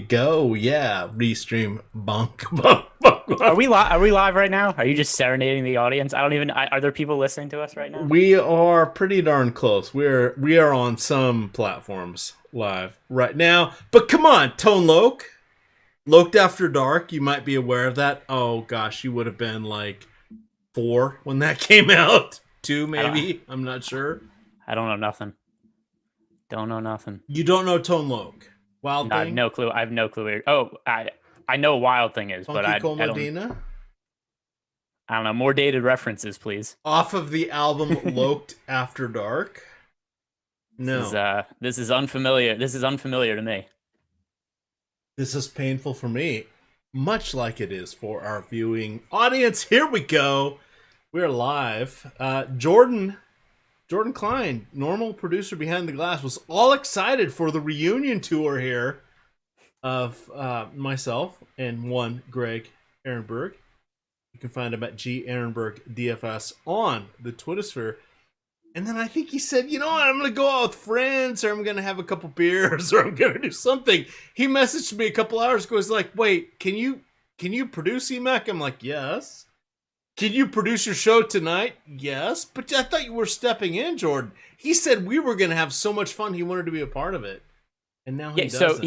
Go, yeah. Restream bonk, bonk, bonk, Are bonk. we live? Are we live right now? Are you just serenading the audience? I don't even. Are there people listening to us right now? We are pretty darn close. We are on some platforms live right now. But come on, Tone Loke. Loked After Dark, you might be aware of that. Oh gosh, you would have been like 4 when that came out. 2 I don't. maybe. I'm not sure. I don't know nothing. Don't know nothing. You don't know Tone Loke. Wild No, I have Thing? no clue. I have no clue. Oh, I know what Wild Thing is, but Funky Cole I don't. Medina? I don't know. More dated references, please. Off of the album Loked After Dark? No. This is unfamiliar. This is unfamiliar to me. This is painful for me, much like it is for our viewing audience. Here we go. We're live. Jordan Klein, normal producer behind the glass, was all excited for the reunion tour here of myself and one Greg Ehrenberg. You can find him at G Ehrenberg DFS on the Twitter sphere. And then I think he said, you know what, I'm going to go out with friends, or I'm going to have a couple beers, or I'm going to do something. He messaged me a couple hours ago. He's like, wait, can you produce EMac? I'm like, yes. Can you produce your show tonight? Yes. But I thought you were stepping in, Jordan. He said we were going to have so much fun, he wanted to be a part of it. And now he doesn't. So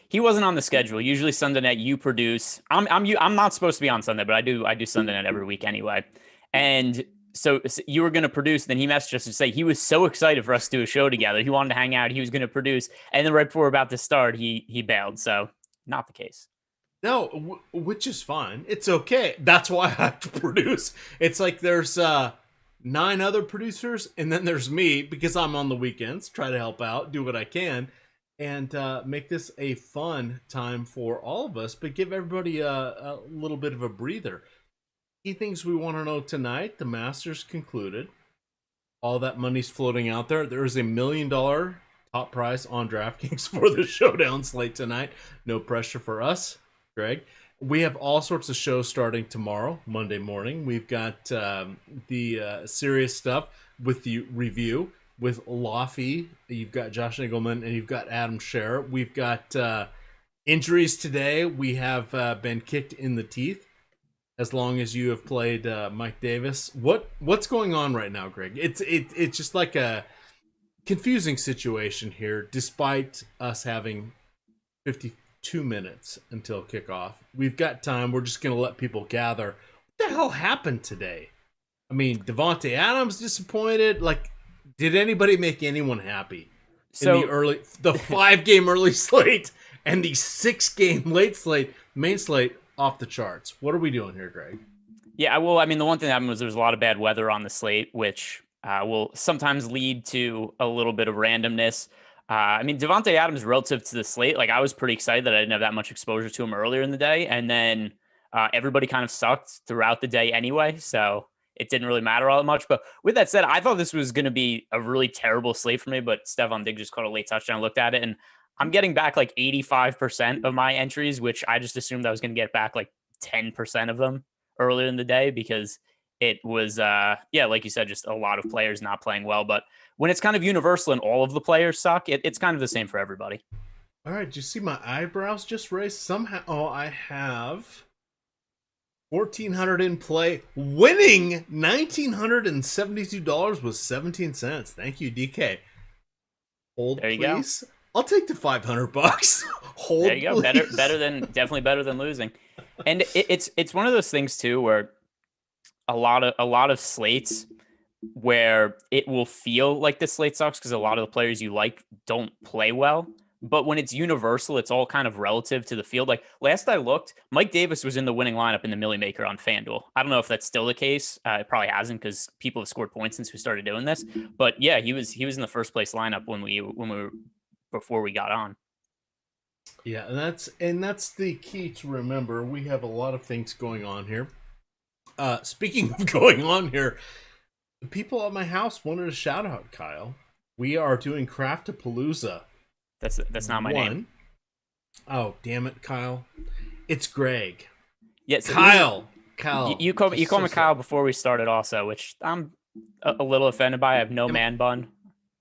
he wasn't on the schedule. Usually Sunday night you produce. I'm not supposed to be on Sunday, but I do Sunday night every week anyway. And so you were going to produce. Then he messaged us to say he was so excited for us to do a show together. He wanted to hang out. He was going to produce. And then right before we're about to start, he bailed. So not the case. No, which is fine. It's okay. That's why I have to produce. It's like there's 9 other producers, and then there's me, because I'm on the weekends, try to help out, do what I can, and make this a fun time for all of us, but give everybody a little bit of a breather. Key things we want to know tonight: the Masters concluded. All that money's floating out there. There is $1 million top prize on DraftKings for the Showdown slate tonight. No pressure for us, Greg. We have all sorts of shows starting tomorrow, Monday morning. We've got the serious stuff with the review with Laffy. You've got Josh Engelman, and you've got Adam Scherer. We've got injuries today. We have been kicked in the teeth. As long as you have played Mike Davis, what's going on right now, Greg? It's just like a confusing situation here. Despite us having 52 minutes until kickoff, we've got time. We're just gonna let people gather. What the hell happened today? I mean, Devontae Adams disappointed. Like, did anybody make anyone happy in the 5-game early slate and the 6-game late slate, main slate? Off the charts. What are we doing here, Greg? Yeah, well, I mean, the one thing that happened was there was a lot of bad weather on the slate, which will sometimes lead to a little bit of randomness. I mean, Devontae Adams relative to the slate, like I was pretty excited that I didn't have that much exposure to him earlier in the day, and then everybody kind of sucked throughout the day anyway, so it didn't really matter all that much. But with that said, I thought this was going to be a really terrible slate for me, but Stephon Diggs just caught a late touchdown. I looked at it, and I'm getting back like 85% of my entries, which I just assumed I was going to get back like 10% of them earlier in the day because it was, like you said, just a lot of players not playing well. But when it's kind of universal and all of the players suck, it's kind of the same for everybody. All right. Did you see my eyebrows just raised? Somehow, I have 1,400 in play, winning $1,972 with 17 cents. Thank you, DK. Hold, there you please. Go. I'll take the $500. Hold, there you go. Please. Definitely better than losing. And it's one of those things too, where a lot of slates where it will feel like the slate sucks because a lot of the players you like don't play well. But when it's universal, it's all kind of relative to the field. Like last I looked, Mike Davis was in the winning lineup in the Millie Maker on FanDuel. I don't know if that's still the case. It probably hasn't because people have scored points since we started doing this. But yeah, he was in the first place lineup when we were before we got on. Yeah, and that's the key to remember. We have a lot of things going on here. Speaking of going on here, the people at my house wanted a shout out, Kyle. We are doing Craftapalooza. That's not my name. Oh, damn it, Kyle. It's Greg. Yes, yeah, so Kyle. You call me Kyle before we started also, which I'm a little offended by. I have no man bun.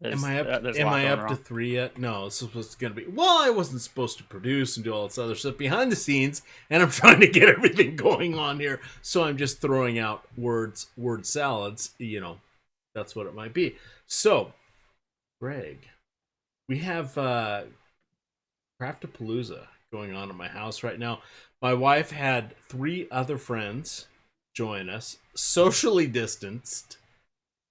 Am I up? There's a Am lot I going up to wrong. 3 yet? No, this is supposed to be. Well, I wasn't supposed to produce and do all this other stuff behind the scenes, and I'm trying to get everything going on here. So I'm just throwing out word salads. That's what it might be. So, Greg, we have Craftapalooza going on at my house right now. My wife had 3 other friends join us, socially distanced.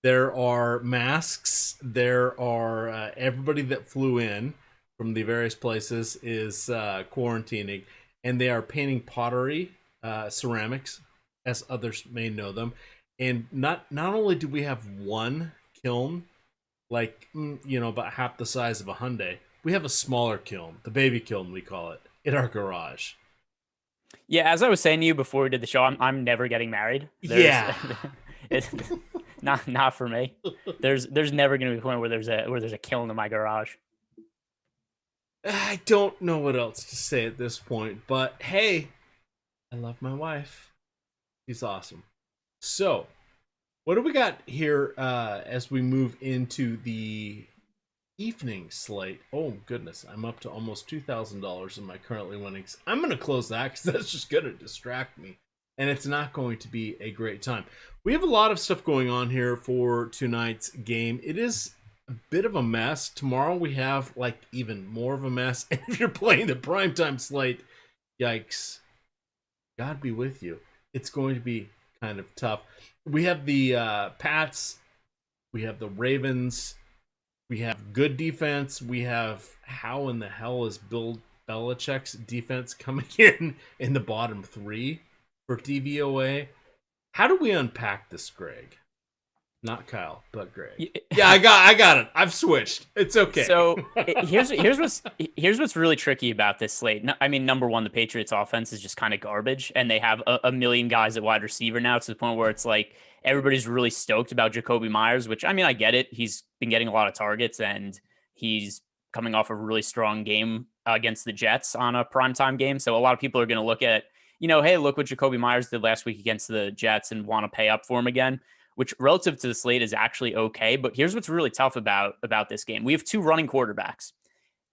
There are masks. There are everybody that flew in from the various places is quarantining, and they are painting pottery, ceramics, as others may know them. And not only do we have one kiln, like about half the size of a Hyundai, we have a smaller kiln, the baby kiln we call it, in our garage. Yeah, as I was saying to you before we did the show, I'm never getting married. Yeah. It's not for me. There's never going to be a point where there's a kiln in my garage. I don't know what else to say at this point, but hey, I love my wife. She's awesome. So, what do we got here as we move into the evening slate? Oh, goodness. I'm up to almost $2,000 in my currently winnings. I'm going to close that because that's just going to distract me. And it's not going to be a great time. We have a lot of stuff going on here for tonight's game. It is a bit of a mess. Tomorrow we have even more of a mess. And if you're playing the primetime slate, yikes. God be with you. It's going to be kind of tough. We have the Pats. We have the Ravens. We have good defense. We have how in the hell is Bill Belichick's defense coming in the bottom 3 for DVOA? How do we unpack this, Greg? Not Kyle, but Greg. Yeah, I got it. I've switched. It's okay. So here's what's really tricky about this slate. I mean, number one, the Patriots offense is just kind of garbage, and they have a million guys at wide receiver now to the point where it's like everybody's really stoked about Jacoby Myers, which I mean, I get it. He's been getting a lot of targets, and he's coming off a really strong game against the Jets on a primetime game. So a lot of people are going to look at, hey, look what Jacoby Myers did last week against the Jets and want to pay up for him again, which relative to the slate is actually okay. But here's what's really tough about this game. We have 2 running quarterbacks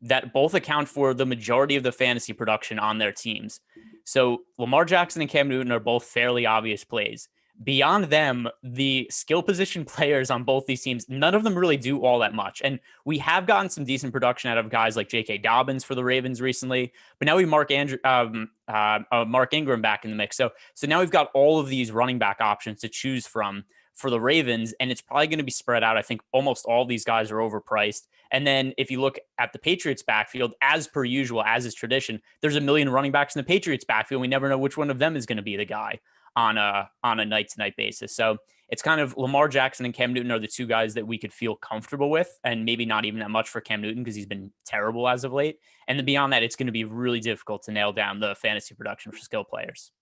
that both account for the majority of the fantasy production on their teams. So Lamar Jackson and Cam Newton are both fairly obvious plays. Beyond them, the skill position players on both these teams, none of them really do all that much. And we have gotten some decent production out of guys like J.K. Dobbins for the Ravens recently, but now we have Mark Ingram back in the mix. So now we've got all of these running back options to choose from for the Ravens, and it's probably going to be spread out. I think almost all these guys are overpriced. And then if you look at the Patriots backfield, as per usual, as is tradition, there's a million running backs in the Patriots backfield. We never know which one of them is going to be the guy on a night-to-night basis. So it's kind of Lamar Jackson and Cam Newton are the 2 guys that we could feel comfortable with, and maybe not even that much for Cam Newton because he's been terrible as of late. And then beyond that, it's going to be really difficult to nail down the fantasy production for skill players.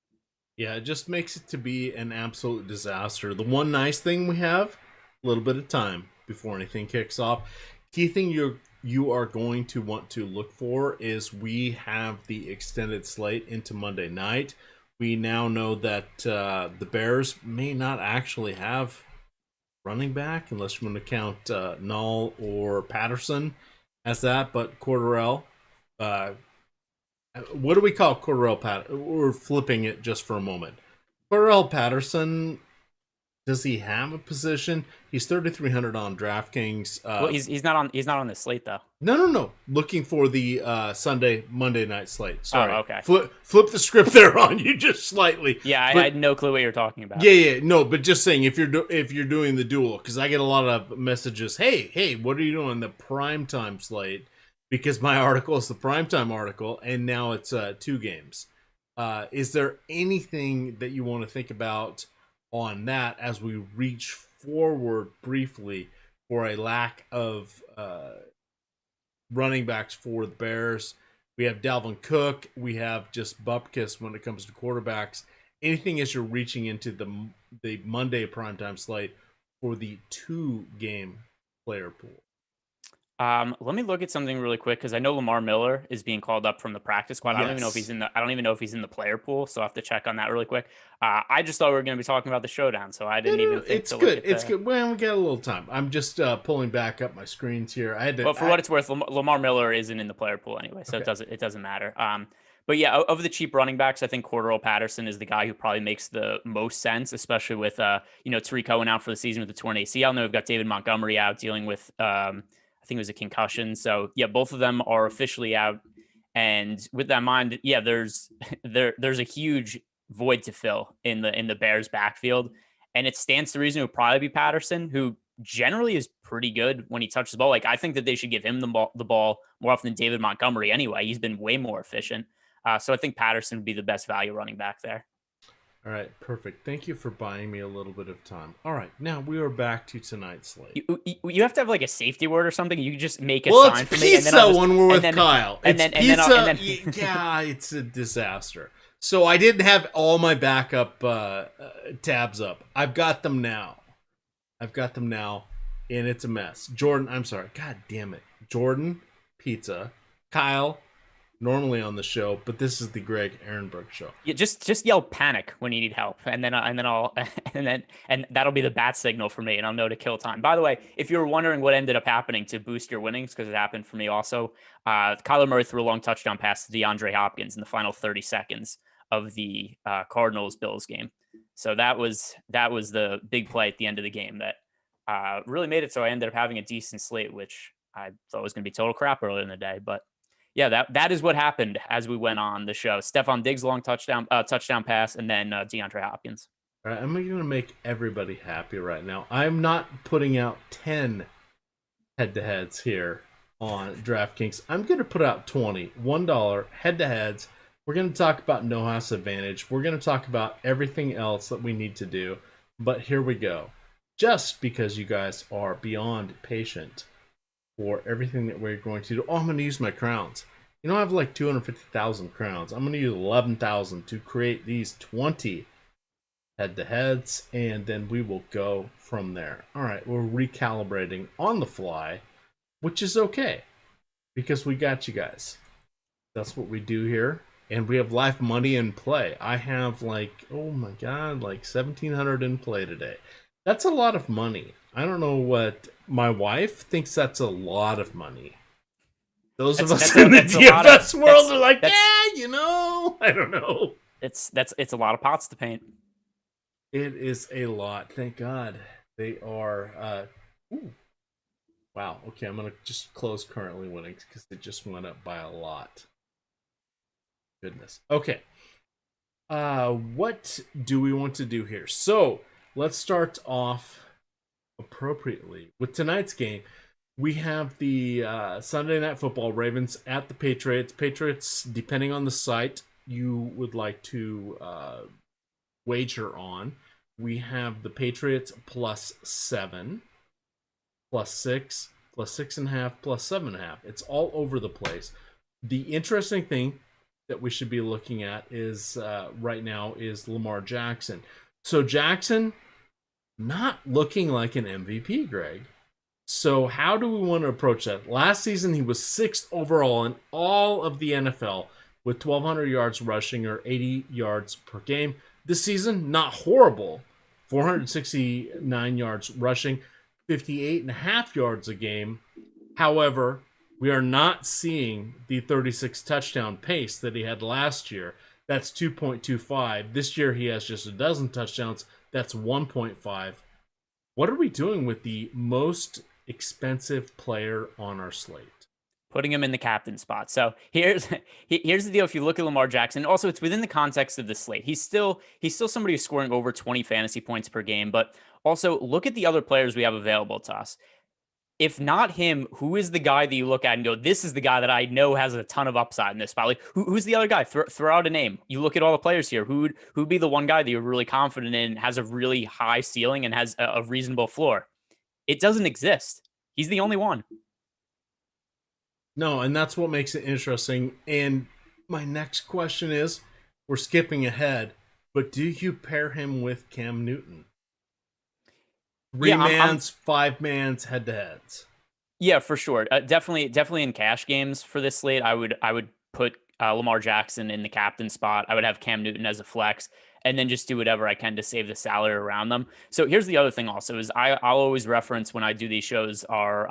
Yeah, it just makes it to be an absolute disaster. The one nice thing we have, a little bit of time before anything kicks off. Key thing you are going to want to look for is we have the extended slate into Monday night. We now know that the Bears may not actually have running back, unless you want to count Null or Patterson as that, but Cordarrelle. What do we call Cordarrelle Patterson? We're flipping it just for a moment. Cordarrelle Patterson, does he have a position? He's 3,300 on DraftKings. Well, he's not on the slate though. No. Looking for the Monday night slate. Sorry. Oh, okay. Flip the script there on you just slightly. Yeah, I had no clue what you're talking about. Yeah. No, but just saying if you're doing the duel, because I get a lot of messages. Hey, what are you doing the primetime slate? Because my article is the primetime article, and now it's 2 games. Is there anything that you want to think about on that as we reach forward briefly for a lack of running backs for the Bears? We have Dalvin Cook. We have just Bupkis when it comes to quarterbacks. Anything as you're reaching into the Monday primetime slate for the 2-game player pool? Let me look at something really quick because I know Lamar Miller is being called up from the practice squad. I don't even know if he's Yes. in the. I don't even know if he's in the player pool, so I have to check on that really quick. I just thought we were going to be talking about the showdown, so I No, didn't no, even no, think it's to look good. at It's the. good. Well, we got a little time. I'm just pulling back up my screens here. I had to. But for what it's worth, Lamar Miller isn't in the player pool anyway, so Okay. it doesn't matter. But yeah, of the cheap running backs, I think Cordell Patterson is the guy who probably makes the most sense, especially with Tariq Cohen out for the season with the torn ACL. Now we've got David Montgomery out dealing with I think it was a concussion. So yeah, both of them are officially out. And with that in mind, yeah, there's a huge void to fill in the Bears backfield, and it stands to reason it would probably be Patterson, who generally is pretty good when he touches the ball. Like I think that they should give him the ball more often than David Montgomery. Anyway, he's been way more efficient. So I think Patterson would be the best value running back there. All right, perfect. Thank you for buying me a little bit of time. All right, now we are back to tonight's slate. You have to have like a safety word or something. You just make a Well, sign it's for me, and then pizza I'll just, when we're with and then, Kyle. and It's then, pizza. and then, Yeah, it's a disaster. So I didn't have all my backup tabs up. I've got them now. And it's a mess. Jordan, I'm sorry. God damn it. Jordan, pizza. Kyle, normally on the show, but this is the Greg Ehrenberg show. Yeah, just yell panic when you need help, and then I'll and that'll be the bat signal for me, and I'll know to kill time. By the way, if you were wondering what ended up happening to boost your winnings, because it happened for me also, Kyler Murray threw a long touchdown pass to DeAndre Hopkins in the final 30 seconds of the Cardinals Bills game. So that was the big play at the end of the game that really made it so I ended up having a decent slate, which I thought was going to be total crap earlier in the day, but. Yeah, that is what happened as we went on the show. Stephon Diggs long touchdown pass, and then DeAndre Hopkins. All right, I'm going to make everybody happy right now. I'm not putting out 10 head-to-heads here on DraftKings. I'm going to put out 20 $1 head-to-heads. We're going to talk about no house advantage. We're going to talk about everything else that we need to do. But here we go. Just because you guys are beyond patient for everything that we're going to do. Oh, I'm going to use my crowns. I have like 250,000 crowns. I'm going to use 11,000 to create these 20 head-to-heads, and then we will go from there. All right, we're recalibrating on the fly, which is okay, because we got you guys. That's what we do here, and we have live money in play. I have oh my god, 1,700 in play today. That's a lot of money. I don't know what my wife thinks that's a lot of money. Those of us in the DFS world are like, yeah, I don't know. It's a lot of pots to paint. It is a lot. Thank God they are. Ooh. Wow. Okay, I'm gonna just close currently winning because it just went up by a lot. Goodness. Okay. What do we want to do here? So let's start off appropriately with tonight's game. We have the Sunday Night Football, Ravens at the Patriots. Patriots, depending on the site you would like to wager on, we have the Patriots +7, +6, +6.5, +7.5. It's all over the place. The interesting thing that we should be looking at is right now is Lamar Jackson. So Jackson, not looking like an MVP, Greg. So how do we want to approach that? Last season, he was 6th overall in all of the NFL with 1,200 yards rushing or 80 yards per game. This season, not horrible. 469 yards rushing, 58.5 yards a game. However, we are not seeing the 36 touchdown pace that he had last year. That's 2.25. This year, he has just a dozen touchdowns. That's 1.5. What are we doing with the most expensive player on our slate? Putting him in the captain spot. So here's the deal. If you look at Lamar Jackson, also it's within the context of the slate. He's still somebody who's scoring over 20 fantasy points per game. But also look at the other players we have available to us. If not him, who is the guy that you look at and go, this is the guy that I know has a ton of upside in this spot? Like, who's the other guy? Throw out a name. You look at all the players here. Who'd be the one guy that you're really confident in, has a really high ceiling and has a reasonable floor? It doesn't exist. He's the only one. No, and that's what makes it interesting. And my next question is, we're skipping ahead, but do you pair him with Cam Newton? 3 mans, 5 mans, head-to-heads. Yeah, for sure. Definitely in cash games for this slate, I would put Lamar Jackson in the captain spot. I would have Cam Newton as a flex, and then just do whatever I can to save the salary around them. So here's the other thing also is I'll always reference when I do these shows are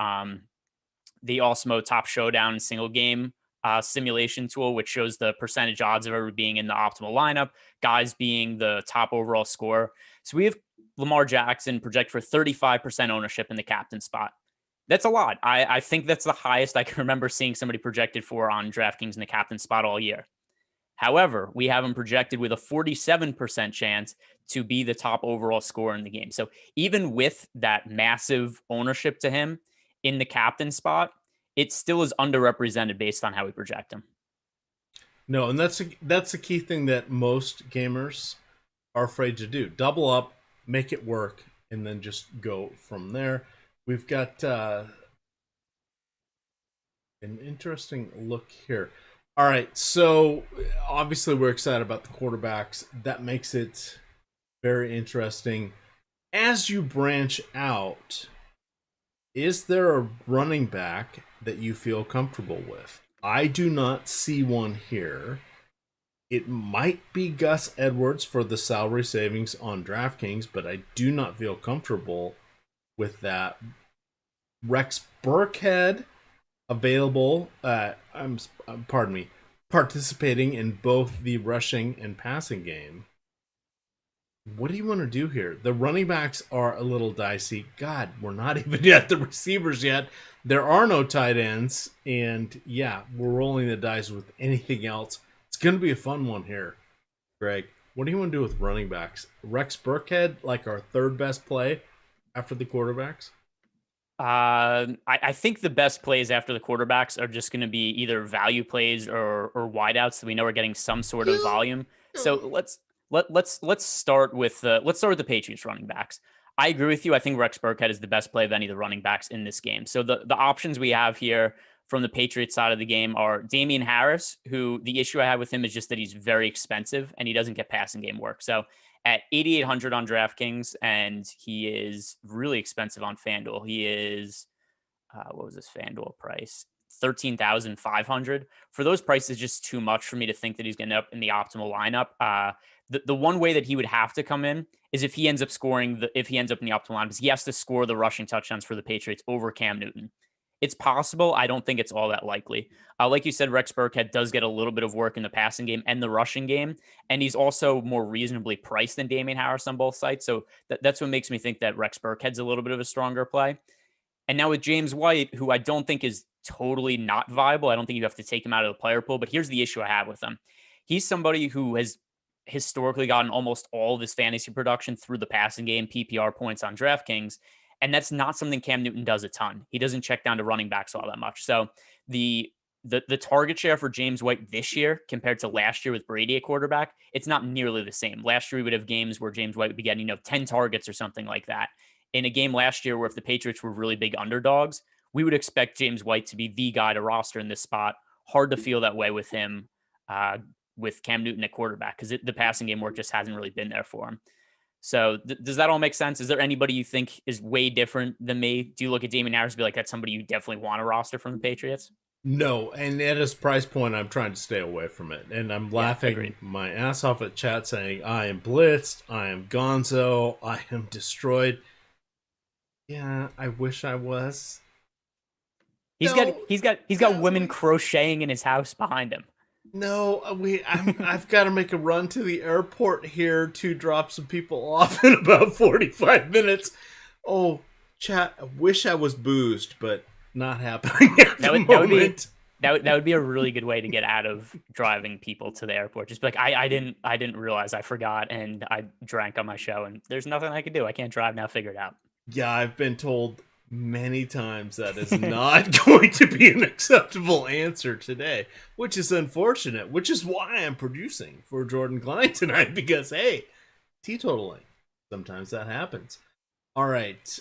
the Awesemo Top Showdown single game simulation tool, which shows the percentage odds of ever being in the optimal lineup, guys being the top overall score. So we have Lamar Jackson project for 35% ownership in the captain spot. That's a lot. I think that's the highest I can remember seeing somebody projected for on DraftKings in the captain spot all year. However, we have him projected with a 47% chance to be the top overall scorer in the game. So even with that massive ownership to him in the captain spot, it still is underrepresented based on how we project him. No, and that's a key thing that most gamers are afraid to do. Double up, make it work, and then just go from there. We've got an interesting look here. All right, so obviously we're excited about the quarterbacks. That makes it very interesting. As you branch out, is there a running back that you feel comfortable with? I do not see one here. It might be Gus Edwards for the salary savings on DraftKings, but I do not feel comfortable with that. Rex Burkhead available. Pardon me, participating in both the rushing and passing game. What do you want to do here? The running backs are a little dicey. God, we're not even at the receivers yet. There are no tight ends, and yeah, we're rolling the dice with anything else. It's going to be a fun one here, Greg. What do you want to do with running backs? Rex Burkhead, like our third best play after the quarterbacks? I think the best plays after the quarterbacks are just going to be either value plays or wideouts, so we know we're getting some sort of volume. So let's start with the Patriots running backs. I agree with you. I think Rex Burkhead is the best play of any of the running backs in this game. So the options we have here from the Patriots side of the game are Damian Harris, who the issue I have with him is just that he's very expensive and he doesn't get passing game work. So at 8,800 on DraftKings, and he is really expensive on FanDuel. He is, what was his FanDuel price? 13,500. For those prices, just too much for me to think that he's going to end up in the optimal lineup. The one way that he would have to come in is if he ends up if he ends up in the optimal lineup, is he has to score the rushing touchdowns for the Patriots over Cam Newton. It's possible. I don't think it's all that likely. Like you said, Rex Burkhead does get a little bit of work in the passing game and the rushing game, and he's also more reasonably priced than Damian Harris on both sides. So that's what makes me think that Rex Burkhead's a little bit of a stronger play. And now with James White, who I don't think is totally not viable, I don't think you have to take him out of the player pool, but here's the issue I have with him. He's somebody who has historically gotten almost all of his fantasy production through the passing game, PPR points on DraftKings. And that's not something Cam Newton does a ton. He doesn't check down to running backs all that much. So the target share for James White this year compared to last year with Brady at quarterback, it's not nearly the same. Last year we would have games where James White would be getting, 10 targets or something like that. In a game last year where if the Patriots were really big underdogs, we would expect James White to be the guy to roster in this spot. Hard to feel that way with him, with Cam Newton at quarterback, because the passing game work just hasn't really been there for him. So does that all make sense? Is there anybody you think is way different than me? Do you look at Damian Harris and be like, that's somebody you definitely want to roster from the Patriots? No, and at his price point, I'm trying to stay away from it. And I'm laughing my ass off at chat saying, I am blitzed, I am gonzo, I am destroyed. Yeah, I wish I was. He's got women crocheting in his house behind him. No, I've got to make a run to the airport here to drop some people off in about 45 minutes. Oh, chat, I wish I was boozed, but not happening at the moment. That would be a really good way to get out of driving people to the airport. Just be like, I didn't realize, I forgot, and I drank on my show, and there's nothing I can do. I can't drive now. Figure it out. Yeah, I've been told many times that is not going to be an acceptable answer today, which is unfortunate, which is why I'm producing for Jordan Klein tonight, because hey, teetotaling, sometimes that happens. All right,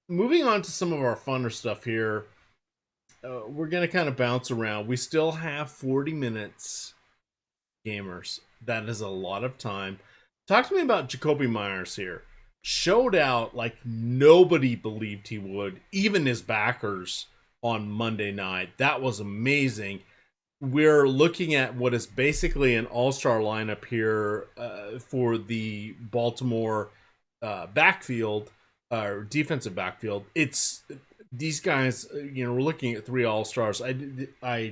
moving on to some of our funner stuff here. We're gonna kind of bounce around. We still have 40 minutes, gamers. That is a lot of time. Talk to me about Jacoby Myers here. showed out like nobody believed he would, even his backers on Monday night. That was amazing. We're looking at what is basically an all-star lineup here for the Baltimore backfield or defensive backfield. It's these guys. We're looking at 3 all-stars. I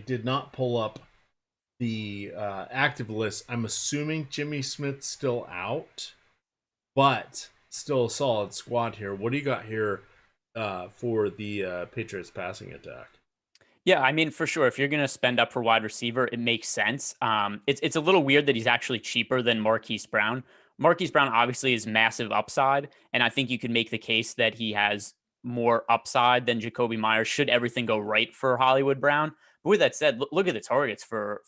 did not pull up the active list. I'm assuming Jimmy Smith's still out, but still a solid squad here. What do you got here for the Patriots passing attack? Yeah, I mean, for sure, if you're going to spend up for wide receiver, it makes sense. It's a little weird that he's actually cheaper than Marquise Brown. Marquise Brown obviously is massive upside, and I think you could make the case that he has more upside than Jacoby Myers should everything go right for Hollywood Brown. But with that said, look at the targets for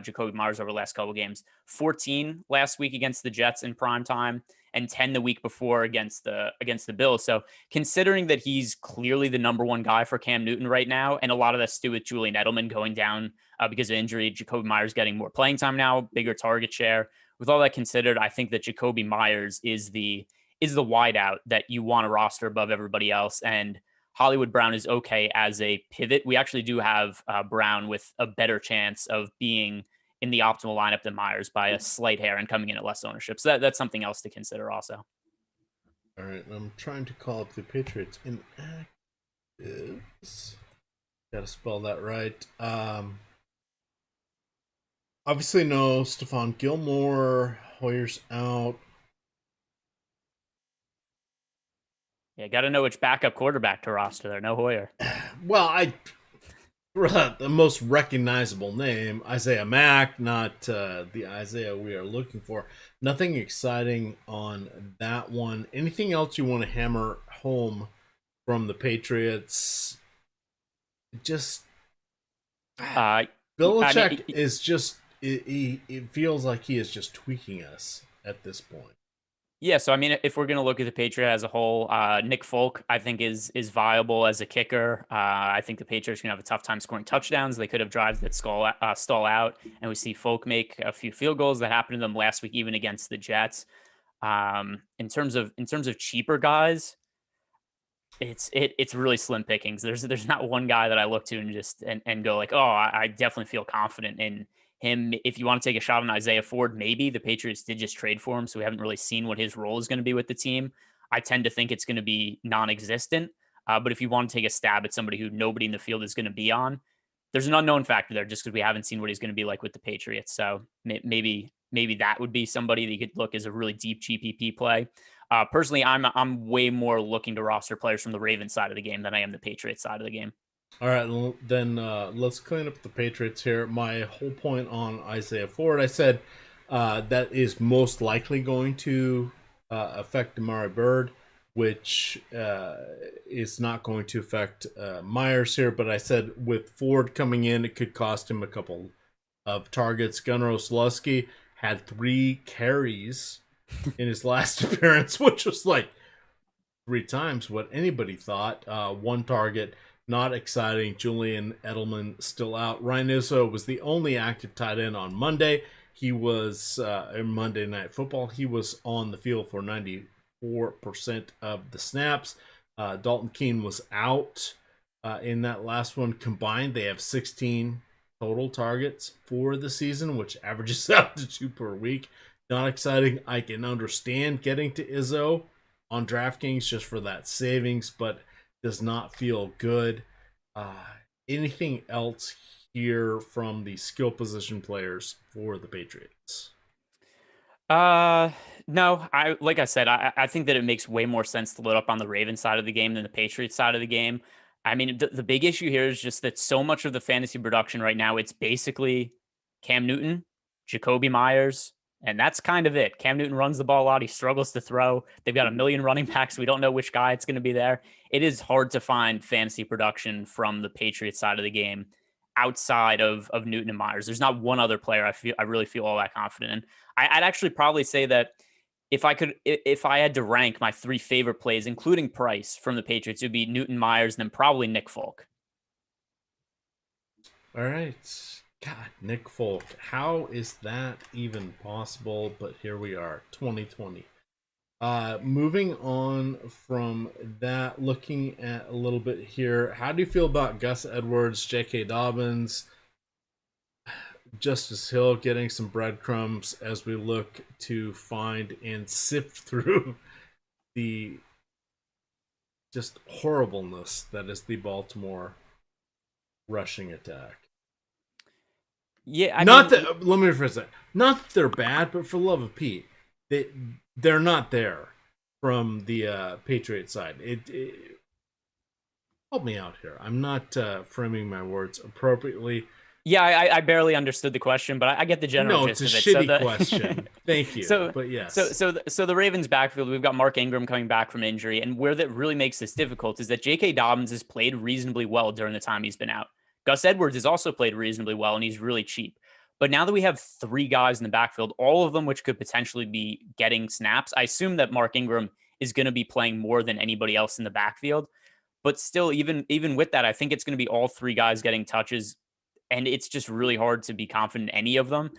Jacoby Myers over the last couple of games. 14 last week against the Jets in prime time, and 10 the week before against the Bills. So considering that he's clearly the number one guy for Cam Newton right now, and a lot of that's due with Julian Edelman going down because of injury, Jacoby Myers getting more playing time now, bigger target share. With all that considered, I think that Jacoby Myers is the wideout that you want to roster above everybody else. And Hollywood Brown is okay as a pivot. We actually do have Brown with a better chance of being in the optimal lineup than Myers by a slight hair and coming in at less ownership. So that's something else to consider also. All right, I'm trying to call up the Patriots inactives. Got to spell that right. Obviously, no Stephon Gilmore. Hoyer's out. Yeah, got to know which backup quarterback to roster there. No Hoyer. Well, the most recognizable name, Isaiah Mack, not the Isaiah we are looking for. Nothing exciting on that one. Anything else you want to hammer home from the Patriots? Just Belichick is just it feels like he is just tweaking us at this point. Yeah, so I mean, if we're going to look at the Patriot as a whole, Nick Folk, I think is viable as a kicker. I think the Patriots are going to have a tough time scoring touchdowns. They could have drives that stall out, and we see Folk make a few field goals that happened to them last week, even against the Jets. In terms of cheaper guys, it's really slim pickings. There's not one guy that I look to and just and go like, oh, I definitely feel confident in him. If you want to take a shot on Isaiah Ford, maybe the Patriots did just trade for him, so we haven't really seen what his role is going to be with the team. I tend to think it's going to be non-existent. But if you want to take a stab at somebody who nobody in the field is going to be on, there's an unknown factor there just because we haven't seen what he's going to be like with the Patriots. So maybe that would be somebody that you could look as a really deep GPP play. Personally, I'm way more looking to roster players from the Ravens side of the game than I am the Patriots side of the game. All right, then let's clean up the Patriots here. My whole point on Isaiah Ford, I said that is most likely going to affect Amari Bird, which is not going to affect Myers here. But I said with Ford coming in, it could cost him a couple of targets. Gunnar Olszewski had 3 carries in his last appearance, which was like 3 times what anybody thought. 1 target. Not exciting. Julian Edelman still out. Ryan Izzo was the only active tight end on Monday. He was in Monday Night Football. He was on the field for 94% of the snaps. Dalton Keene was out in that last one. Combined, they have 16 total targets for the season, which averages out to 2 per week. Not exciting. I can understand getting to Izzo on DraftKings just for that savings, but does not feel good. Anything else here from the skill position players for the Patriots? No, like I said, I think that it makes way more sense to load up on the Ravens side of the game than the Patriots side of the game. I mean, the big issue here is just that so much of the fantasy production right now, it's basically Cam Newton, Jacoby Myers, and that's kind of it. Cam Newton runs the ball a lot. He struggles to throw. They've got a million running backs. We don't know which guy it's going to be there. It is hard to find fantasy production from the Patriots side of the game outside of Newton and Myers. There's not one other player I really feel all that confident in. I'd actually probably say that if I had to rank my 3 favorite plays, including price from the Patriots, it would be Newton, Myers, and then probably Nick Folk. All right. God, Nick Folk. How is that even possible? But here we are, 2020. Moving on from that, looking at a little bit here, how do you feel about Gus Edwards, J.K. Dobbins, Justice Hill getting some breadcrumbs as we look to find and sift through the just horribleness that is the Baltimore rushing attack? Yeah, let me rephrase that. Not that they're bad, but for the love of Pete, they're not there from the Patriots side. Help me out here. I'm not framing my words appropriately. Yeah, I barely understood the question, but I get the general gist of it. No, it's a shitty question. Thank you. But yes. So the Ravens backfield, we've got Mark Ingram coming back from injury, and where that really makes this difficult is that J.K. Dobbins has played reasonably well during the time he's been out. Gus Edwards has also played reasonably well, and he's really cheap. But now that we have three guys in the backfield, all of them which could potentially be getting snaps, I assume that Mark Ingram is going to be playing more than anybody else in the backfield. But still, even with that, I think it's going to be all three guys getting touches. And it's just really hard to be confident in any of them.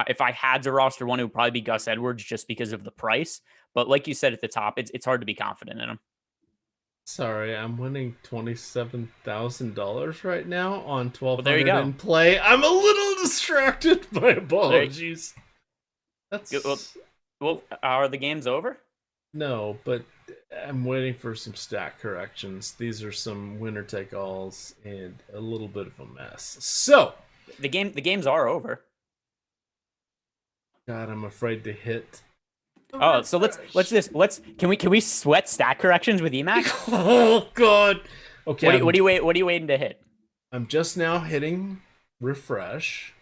If I had to roster one, it would probably be Gus Edwards just because of the price. But like you said at the top, it's hard to be confident in him. Sorry, I'm winning $27,000 right now on 1200 well, there you go. in play. I'm a little distracted. My apologies. That's well, are the games over? No, but I'm waiting for some stat corrections. These are some winner take alls and a little bit of a mess. So the games are over. God, I'm afraid to hit. Oh, so can we sweat stat corrections with EMac? Oh God. Okay. What are you waiting to hit? I'm just now hitting refresh.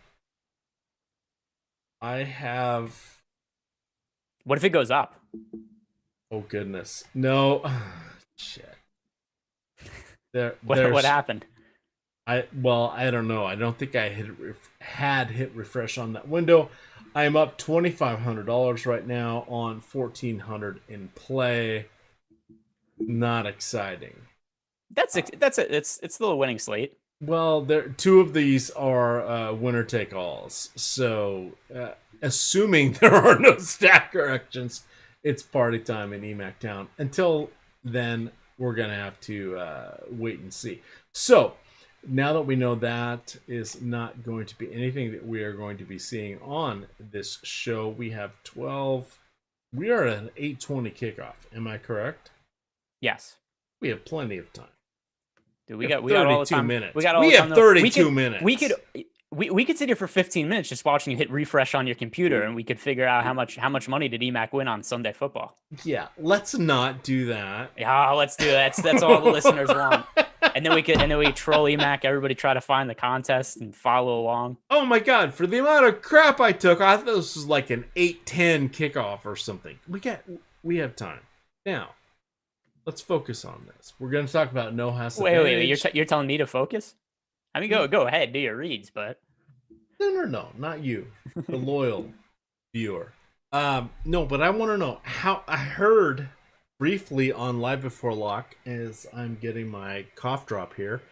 I have. What if it goes up? Oh goodness, no! Shit. What happened? I don't know. I don't think I had hit refresh on that window. I am up $2,500 right now on 1,400 in play. Not exciting. It's still a winning slate. Well, two of these are winner take alls. So, assuming there are no stat corrections, it's party time in EMac Town. Until then, we're going to have to wait and see. So, now that we know that is not going to be anything that we are going to be seeing on this show, we have 12. We are at an 8:20 kickoff. Am I correct? Yes. We have plenty of time. Dude, we got all the time. Minutes. We have 32 minutes. We could sit here for 15 minutes just watching you hit refresh on your computer, and we could figure out how much money did EMac win on Sunday Football. Yeah, let's not do that. Yeah, let's do that. That's all the listeners want. And then we troll EMac. Everybody try to find the contest and follow along. Oh my God! For the amount of crap I took, I thought this was like an 8:10 kickoff or something. We have time now. Let's focus on this. We're going to talk about no hassle. Wait! You're telling me to focus? I mean, go ahead, do your reads, but no, not you, the loyal viewer. No, but I want to know how. I heard briefly on Live Before Lock as I'm getting my cough drop here,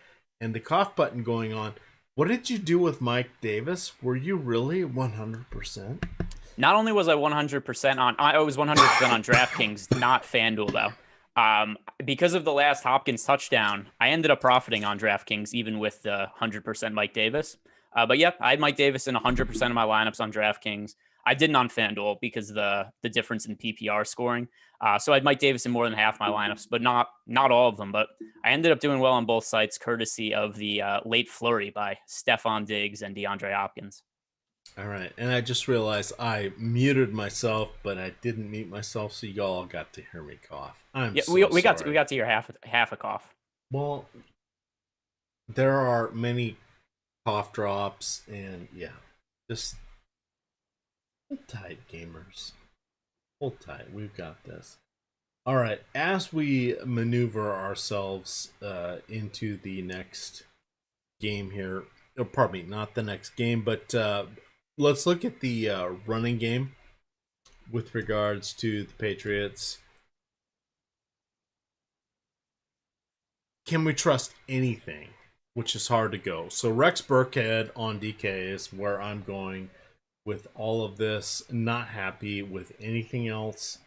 and the cough button going on. What did you do with Mike Davis? Were you really 100%? Not only was I 100% on, I was 100% on DraftKings, not FanDuel though. Because of the last Hopkins touchdown, I ended up profiting on DraftKings, even with the 100% Mike Davis. But yeah, I had Mike Davis in 100% of my lineups on DraftKings. I didn't on FanDuel because the difference in PPR scoring. So I had Mike Davis in more than half my lineups, but not all of them. But I ended up doing well on both sites, courtesy of the late flurry by Stephon Diggs and DeAndre Hopkins. All right, and I just realized I muted myself, but I didn't mute myself, so you all got to hear me cough. We got to hear half a cough. Well, there are many cough drops, and yeah, just hold tight, gamers. Hold tight. We've got this. All right, as we maneuver ourselves into the next game here, pardon me, not the next game, but let's look at the running game with regards to the Patriots. Can we trust anything? Which is hard to go. So Rex Burkhead on DK is where I'm going with all of this. Not happy with anything else.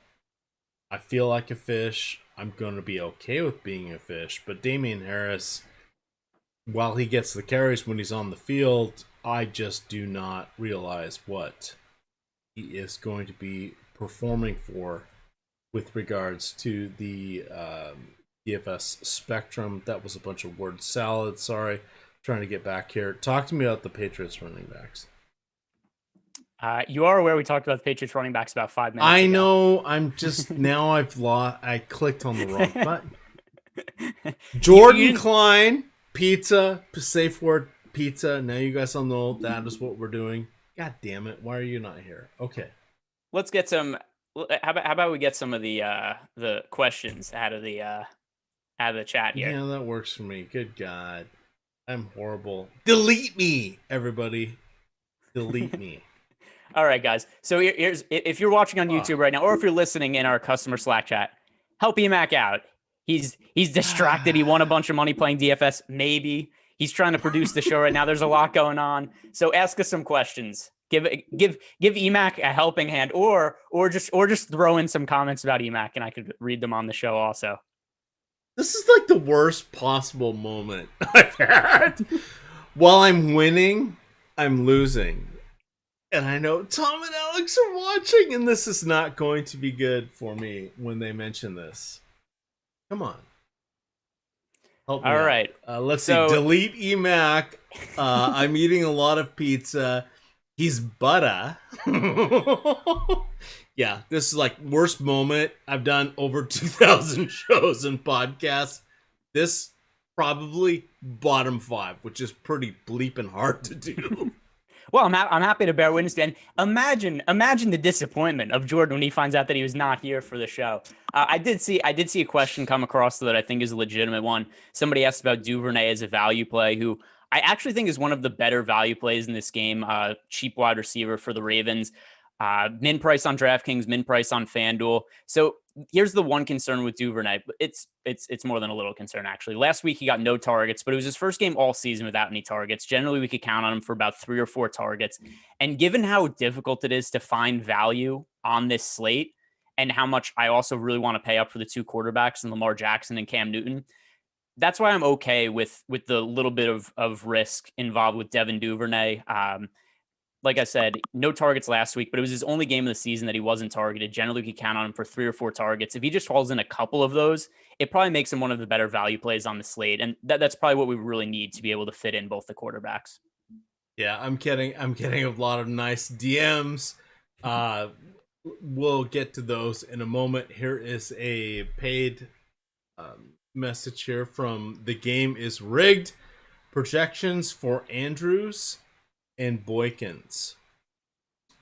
I feel like a fish. I'm going to be okay with being a fish. But Damian Harris, while he gets the carries when he's on the field, I just do not realize what he is going to be performing for with regards to the DFS spectrum. That was a bunch of word salad. Sorry. Trying to get back here. Talk to me about the Patriots running backs. You are aware we talked about the Patriots running backs about 5 minutes I ago. know. I'm just now I've lost. I clicked on the wrong button. Jordan Klein, pizza, safe word, pizza. Now you guys all know that is what we're doing. God damn it! Why are you not here? Okay, let's get some. How about we get some of the questions out of the chat here? Yeah, that works for me. Good God, I'm horrible. Delete me, everybody. Delete me. All right, guys. So here's if you're watching on YouTube right now, or if you're listening in our customer Slack chat, help EMac out. He's distracted. He won a bunch of money playing DFS. Maybe he's trying to produce the show right now. There's a lot going on. So ask us some questions. Give EMac a helping hand, or just throw in some comments about EMac, and I could read them on the show also. This is like the worst possible moment I've had. While I'm winning, I'm losing. And I know Tom and Alex are watching, and this is not going to be good for me when they mention this. Come on. Help me All out. right. Let's see. Delete EMac. I'm eating a lot of pizza. He's butter. Yeah, this is like worst moment. I've done over 2,000 shows and podcasts. This probably bottom 5, which is pretty bleeping hard to do. Well, I'm happy to bear witness. And imagine the disappointment of Jordan when he finds out that he was not here for the show. I did see a question come across that I think is a legitimate one. Somebody asked about Duvernay as a value play, who I actually think is one of the better value plays in this game. Cheap wide receiver for the Ravens. Min price on DraftKings, min price on FanDuel. So here's the one concern with Duvernay. It's more than a little concern, actually. Last week, he got no targets, but it was his first game all season without any targets. Generally, we could count on him for about 3 or 4 targets. And given how difficult it is to find value on this slate and how much I also really want to pay up for the 2 quarterbacks and Lamar Jackson and Cam Newton, that's why I'm okay with the little bit of risk involved with Devin Duvernay. Like I said, no targets last week, but it was his only game of the season that he wasn't targeted. Generally, we could count on him for 3 or 4 targets. If he just falls in a couple of those, it probably makes him one of the better value plays on the slate. And that's probably what we really need to be able to fit in both the quarterbacks. Yeah, I'm getting a lot of nice DMs. We'll get to those in a moment. Here is a paid message here from The Game is Rigged. Projections for Andrews and Boykins.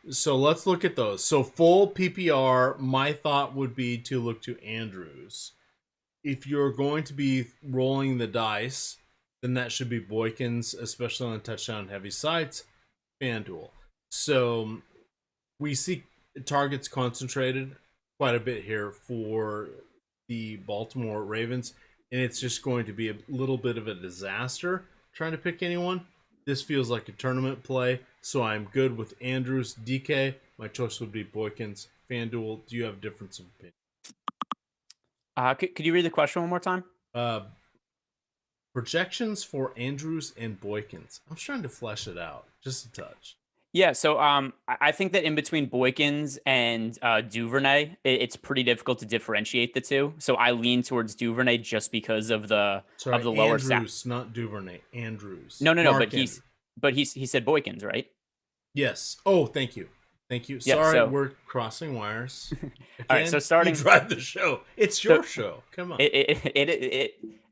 So let's look at those. So full PPR, my thought would be to look to Andrews. If you're going to be rolling the dice, then that should be Boykins, especially on touchdown heavy sites, FanDuel. So we see targets concentrated quite a bit here for the Baltimore Ravens, and it's just going to be a little bit of a disaster trying to pick anyone. This feels like a tournament play, so I'm good with Andrews. DK, my choice would be Boykins. FanDuel, do you have a difference of opinion? Could you read the question one more time? Projections for Andrews and Boykins. I'm trying to flesh it out just a touch. Yeah, so I think that in between Boykins and Duvernay, it's pretty difficult to differentiate the two. So I lean towards Duvernay just because of the lower stat. Andrews, not Duvernay. Andrews. No, but he said Boykins, right? Yes. Oh, thank you. Yeah, sorry, we're crossing wires. Again, all right, so starting you drive the show. It's your show. Come on.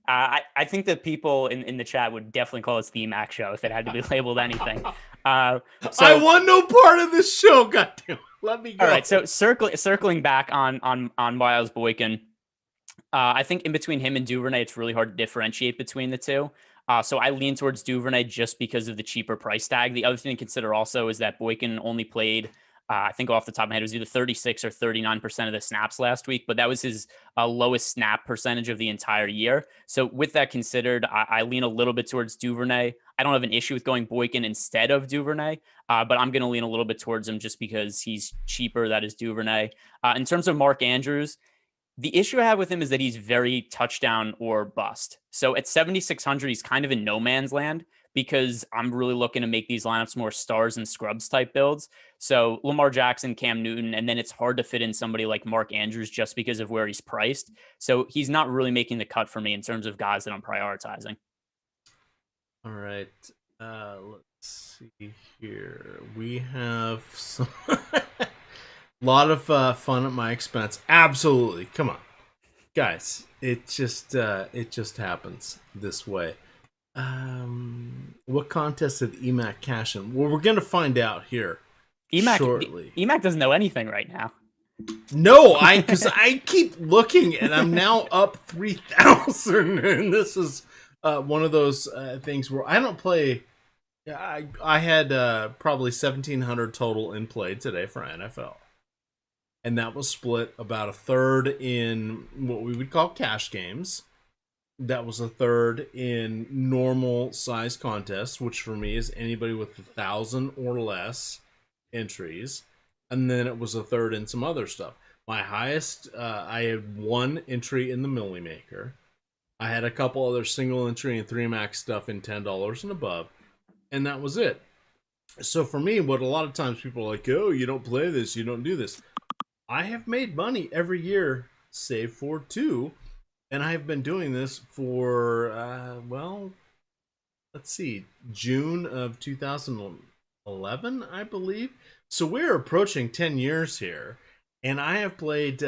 I think that people in the chat would definitely call us the EMac show if it had to be labeled anything. I want no part of this show. Goddamn, let me go. All right, so circling back on Miles Boykin, I think in between him and Duvernay, it's really hard to differentiate between the two. So I lean towards Duvernay just because of the cheaper price tag. The other thing to consider also is that Boykin only played, I think off the top of my head, it was either 36 or 39% of the snaps last week, but that was his lowest snap percentage of the entire year. So with that considered, I lean a little bit towards Duvernay. I don't have an issue with going Boykin instead of Duvernay, but I'm going to lean a little bit towards him just because he's cheaper. That is Duvernay. In terms of Mark Andrews, The issue I have with him is that he's very touchdown or bust. So at 7,600, he's kind of in no man's land because I'm really looking to make these lineups more stars and scrubs type builds. So Lamar Jackson, Cam Newton, and then it's hard to fit in somebody like Mark Andrews just because of where he's priced. So he's not really making the cut for me in terms of guys that I'm prioritizing. All right. Let's see here. We have some lot of fun at my expense. Absolutely. Come on. Guys, it just happens this way. What contest did EMac cash in? Well, we're going to find out here shortly. EMac doesn't know anything right now. No, because I keep looking and I'm now up 3,000, and this is one of those things where I don't play. I had probably 1,700 total in play today for NFL, and that was split about a third in what we would call cash games. That was a third in normal size contests, which for me is anybody with 1,000 or less entries. And then it was a third in some other stuff. My highest, I had one entry in the Millie Maker. I had a couple other single entry and 3max stuff in $10 and above. And that was it. So for me, what a lot of times people are like, oh, you don't play this, you don't do this. I have made money every year, save for 2. And I have been doing this for, let's see, June of 2011, I believe. So we're approaching 10 years here. And I have played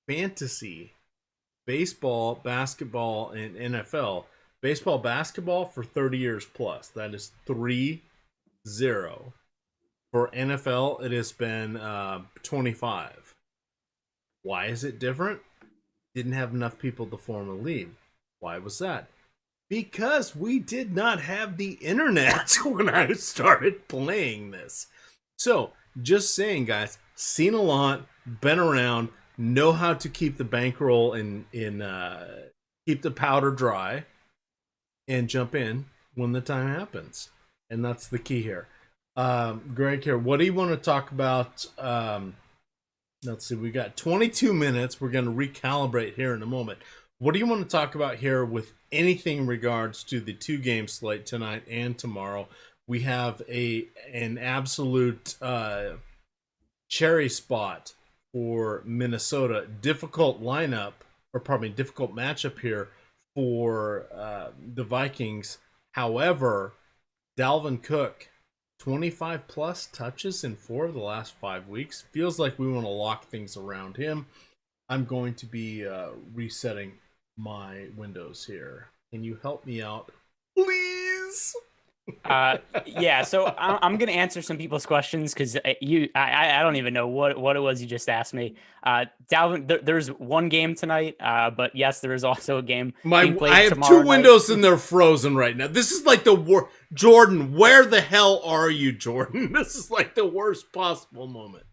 fantasy, baseball, basketball, and NFL. Baseball, basketball for 30 years plus. That is 3-0. For NFL, it has been 25. Why is it different? Didn't have enough people to form a league. Why was that? Because we did not have the internet when I started playing this. So, just saying, guys, seen a lot, been around, know how to keep the bankroll and keep the powder dry, and jump in when the time happens. And that's the key here. Greg here, what do you want to talk about? Let's see, we got 22 minutes. We're going to recalibrate here in a moment. What do you want to talk about here with anything in regards to the 2-game slate tonight and tomorrow? We have an absolute cherry spot for Minnesota. Difficult lineup, or probably difficult matchup here for the Vikings. However, Dalvin Cook, 25 plus touches in 4 of the last 5 weeks. Feels like we want to lock things around him. I'm going to be resetting my windows here. Can you help me out, please? Yeah, so I'm going to answer some people's questions because I don't even know what it was you just asked me. Dalvin, there's one game tonight, but yes, there is also a game being played I have 2 windows and they're frozen right now. This is like the worst. Jordan, where the hell are you, Jordan? This is like the worst possible moment.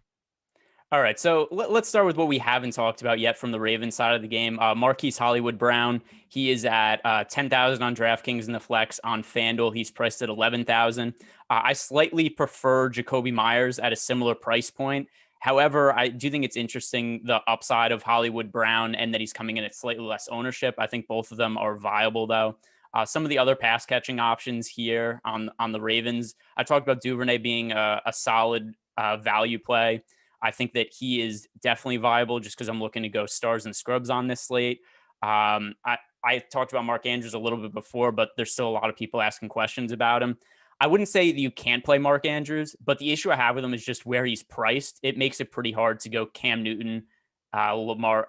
All right, so let's start with what we haven't talked about yet from the Ravens side of the game. Marquis Hollywood Brown, he is at 10,000 on DraftKings in the flex. On FanDuel, he's priced at 11,000. I slightly prefer Jacoby Myers at a similar price point. However, I do think it's interesting the upside of Hollywood Brown and that he's coming in at slightly less ownership. I think both of them are viable, though. Some of the other pass catching options here on the Ravens, I talked about Duvernay being a solid value play. I think that he is definitely viable just because I'm looking to go stars and scrubs on this slate. I talked about Mark Andrews a little bit before, but there's still a lot of people asking questions about him. I wouldn't say that you can't play Mark Andrews, but the issue I have with him is just where he's priced. It makes it pretty hard to go Cam Newton, Lamar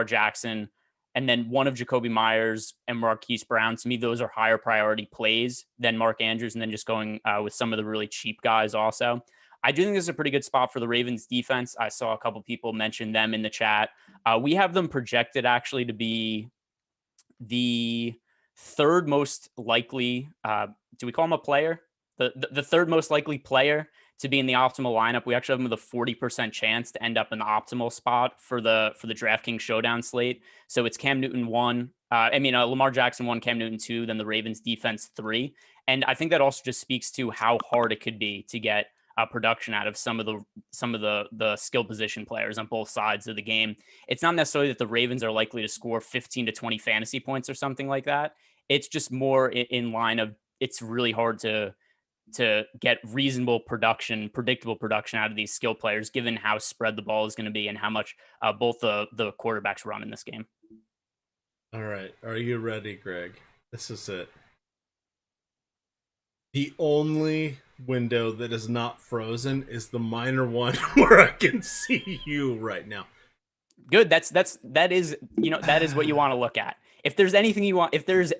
Jackson, and then one of Jacoby Myers and Marquise Brown. To me, those are higher priority plays than Mark Andrews, and then just going with some of the really cheap guys also. I do think this is a pretty good spot for the Ravens defense. I saw a couple people mention them in the chat. We have them projected actually to be the third most likely, do we call him a player? The third most likely player to be in the optimal lineup. We actually have him with a 40% chance to end up in the optimal spot for the DraftKings Showdown slate. So it's Cam Newton 1. Lamar Jackson 1, Cam Newton 2, then the Ravens defense 3. And I think that also just speaks to how hard it could be to get production out of some of the skill position players on both sides of the game. It's not necessarily that the Ravens are likely to score 15 to 20 fantasy points or something like that. It's just more in line of it's really hard to get reasonable production, predictable production out of these skill players, given how spread the ball is going to be and how much both the quarterbacks run in this game. All right. Are you ready, Greg? This is it. The only window that is not frozen is the minor one where I can see you right now. Good. That is what you want to look at. If there's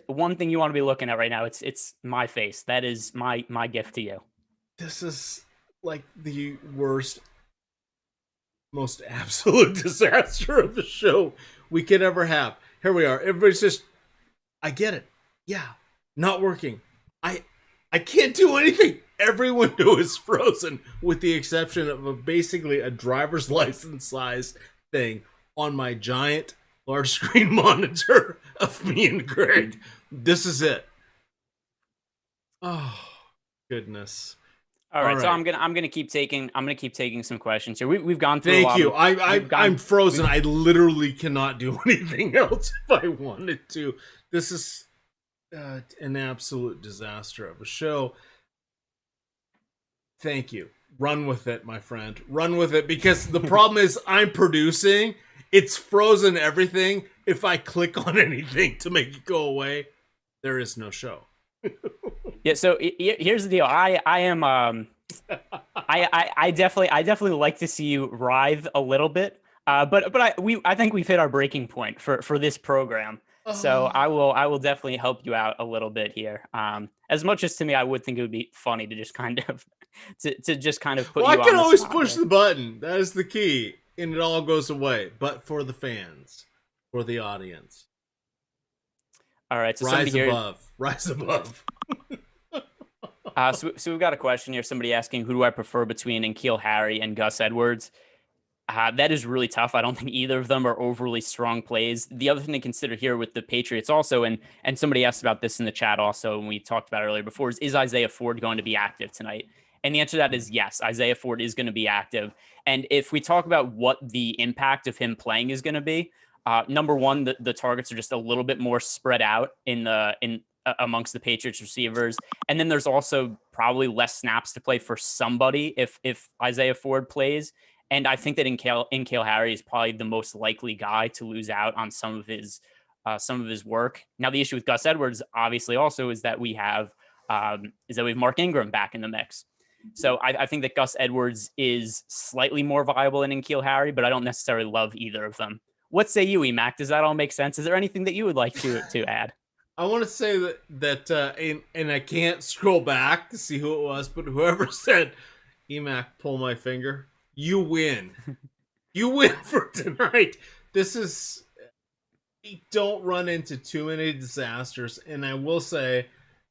one thing you want to be looking at right now, it's my face. That is my gift to you. This is like the worst, most absolute disaster of the show we could ever have. Here we are. Everybody's just, I get it. Yeah, not working. I can't do anything. Every window is frozen with the exception of basically a driver's license sized thing on my giant large screen monitor of me and Greg. This is it. Oh, goodness. All right, so I'm gonna keep taking some questions here. We've gone through. Thank you. I'm frozen. I literally cannot do anything else if I wanted to. This is an absolute disaster of a show. Thank you. Run with it, my friend. Run with it, because the problem is I'm producing. It's frozen everything. If I click on anything to make it go away, there is no show. Yeah. So here's the deal. I am. I definitely like to see you writhe a little bit. But I think we've hit our breaking point for this program. So I will definitely help you out a little bit here. As much as to me, I would think it would be funny to just kind of to just kind of put. Well, you I can on always the push the button. That is the key, and it all goes away. But for the fans, for the audience, all right. So rise above. So we've got a question here. Somebody asking, who do I prefer between N'Keal Harry and Gus Edwards? That is really tough. I don't think either of them are overly strong plays. The other thing to consider here with the Patriots also, and somebody asked about this in the chat also, and we talked about it earlier before, is Isaiah Ford going to be active tonight? And the answer to that is yes, Isaiah Ford is going to be active. And if we talk about what the impact of him playing is going to be, number one, the targets are just a little bit more spread out amongst the Patriots receivers. And then there's also probably less snaps to play for somebody if Isaiah Ford plays. And I think that N'Keal Harry is probably the most likely guy to lose out on some of his work. Now, the issue with Gus Edwards, obviously, also is that we have Mark Ingram back in the mix. So I think that Gus Edwards is slightly more viable than N'Keal Harry, but I don't necessarily love either of them. What say you, EMac? Does that all make sense? Is there anything that you would like to add? I want to say that and I can't scroll back to see who it was, but whoever said, EMac, pull my finger. You win. You win for tonight. We don't run into too many disasters. And I will say,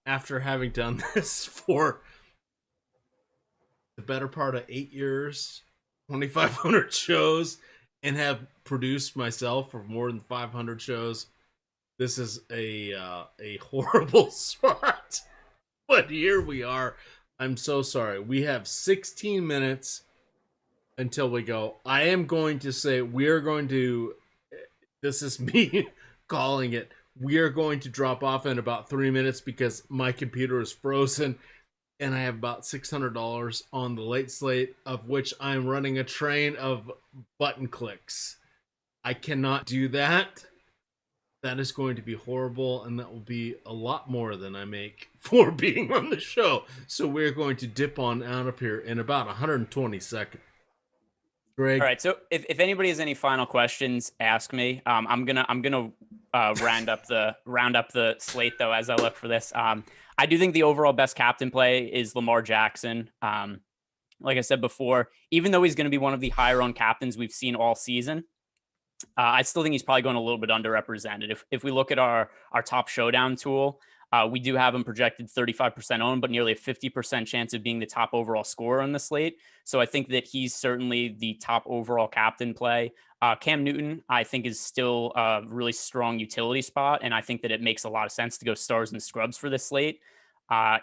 after having done this for the better part of 8 years, 2,500 shows, and have produced myself for more than 500 shows, this is a horrible spot. But here we are. I'm so sorry. We have 16 minutes until we go. I am going to say this is me calling it. We are going to drop off in about 3 minutes because my computer is frozen and I have about $600 on the late slate, of which I'm running a train of button clicks. I cannot do that. That is going to be horrible, and that will be a lot more than I make for being on the show. So we're going to dip on out of here in about 120 seconds. Greg. All right. So if anybody has any final questions, ask me. I'm gonna round up the slate though as I look for this. I do think the overall best captain play is Lamar Jackson. Like I said before, even though he's going to be one of the higher owned captains we've seen all season, I still think he's probably going a little bit underrepresented. If we look at our top showdown tool, we do have him projected 35% owned, but nearly a 50% chance of being the top overall scorer on the slate. So I think that he's certainly the top overall captain play. Cam Newton, I think, is still a really strong utility spot, and I think that it makes a lot of sense to go stars and scrubs for this slate.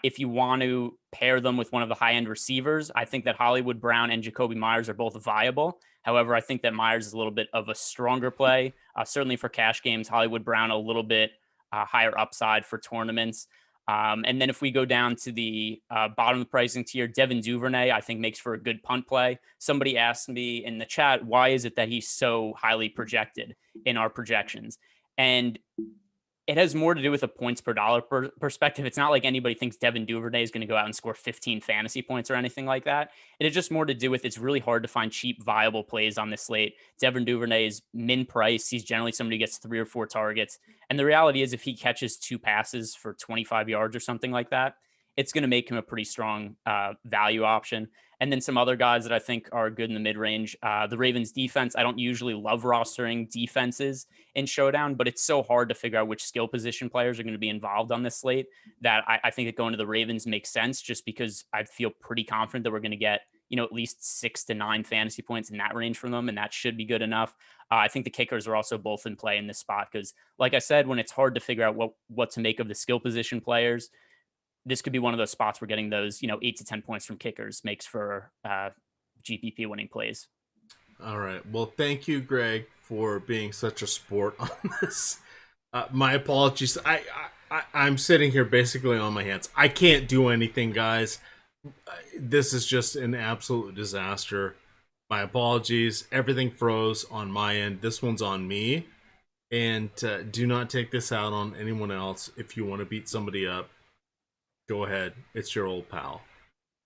If you want to pair them with one of the high-end receivers, I think that Hollywood Brown and Jacoby Myers are both viable. However, I think that Myers is a little bit of a stronger play. Certainly for cash games, Hollywood Brown a little bit higher upside for tournaments. And then if we go down to the bottom of the pricing tier, Devin Duvernay, I think makes for a good punt play. Somebody asked me in the chat, why is it that he's so highly projected in our projections? And it has more to do with a points per dollar perspective. It's not like anybody thinks Devin Duvernay is going to go out and score 15 fantasy points or anything like that. It is just more to do with it's really hard to find cheap, viable plays on this slate. Devin Duvernay is min price. He's generally somebody who gets 3 or 4 targets. And the reality is if he catches 2 passes for 25 yards or something like that, it's going to make him a pretty strong value option. And then some other guys that I think are good in the mid-range. The Ravens defense, I don't usually love rostering defenses in Showdown, but it's so hard to figure out which skill position players are going to be involved on this slate that I think that going to the Ravens makes sense just because I feel pretty confident that we're going to get, at least 6 to 9 fantasy points in that range from them, and that should be good enough. I think the kickers are also both in play in this spot because, like I said, when it's hard to figure out what to make of the skill position players, this could be one of those spots where getting those, 8 to 10 points from kickers makes for GPP winning plays. All right. Well, thank you, Greg, for being such a sport on this. My apologies. I'm sitting here basically on my hands. I can't do anything, guys. This is just an absolute disaster. My apologies. Everything froze on my end. This one's on me. And do not take this out on anyone else. If you want to beat somebody up, go ahead. It's your old pal.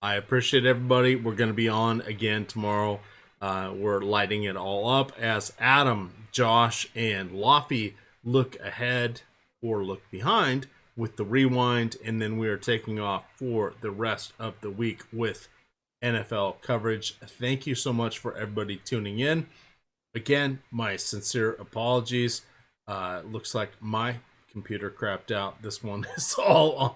I appreciate everybody. We're going to be on again tomorrow. We're lighting it all up as Adam, Josh, and Laffy look ahead or look behind with the rewind. And then we are taking off for the rest of the week with NFL coverage. Thank you so much for everybody tuning in. Again, my sincere apologies. Looks like my computer crapped out. This one is all on